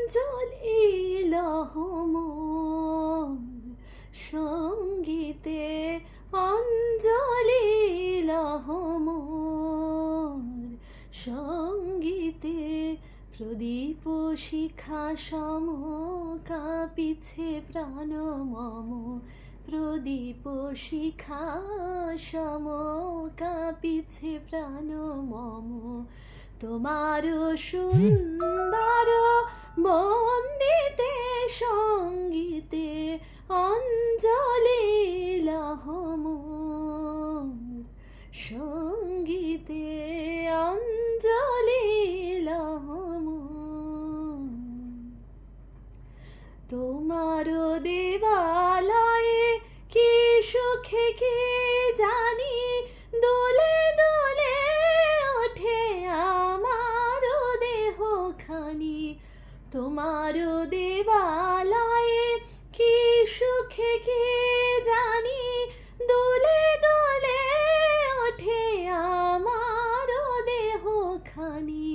অঞ্জলি লহ মোর, সঙ্গীতে অঞ্জলি লহ মোর, সঙ্গীতে প্রদীপ শিখা সম কাঁপিছে প্রাণ মম, প্রদীপ শিখা সম কাঁপিছে প্রাণ মম। তোমার সুন্দর বন্দিতে সঙ্গীতে অঞ্জলি লহ মোর, সঙ্গীতে অঞ্জলি লহ মোর। তোমার দেবালয়ে কি সুখে কি জানি দোলে দোলে ওঠে আমার দেহ খানি। তোমার দেবালয়ে কি সুখে কি জানি দোলে দোলে ওঠে আমার দেহ খানি।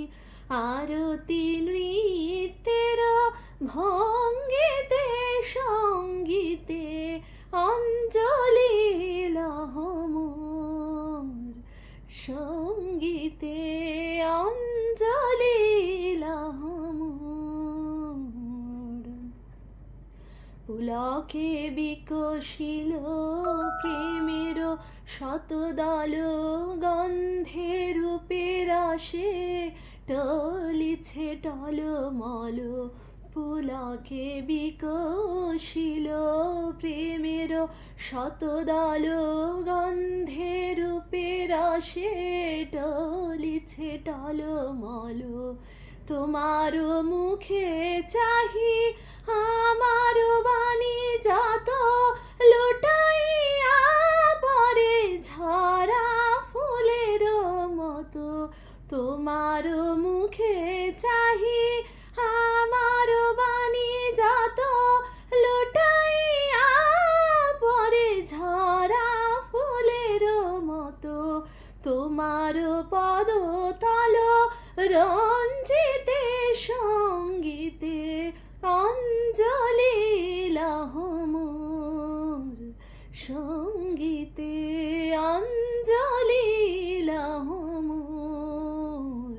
আরতি নৃত্যের ভঙ্গিতে সঙ্গীতে অঞ্জলি লহ মোর, সঙ্গীতে অঞ্জলি লহ মোর। পুলকে বিকশিল প্রেমের শতদল, গন্ধে রূপের আসে টলিছে টলমল। পুলকে বিকশিল প্রেমের শতদল, গন্ধে রূপের আসে টলিছে টলমল। তোমার মুখে চাহি আমার বাণী যত লুটাইয়া পরে ঝরা ফুলের মতো। তোমার মুখে চাহি আমার বাণী যত লুটাইয়া পরে ঝরা ফুলের মতো। তোমার পদতল রঞ্জিতে সঙ্গীতে অঞ্জলি লহ মোর, সঙ্গীতে অঞ্জলি লহ মোর,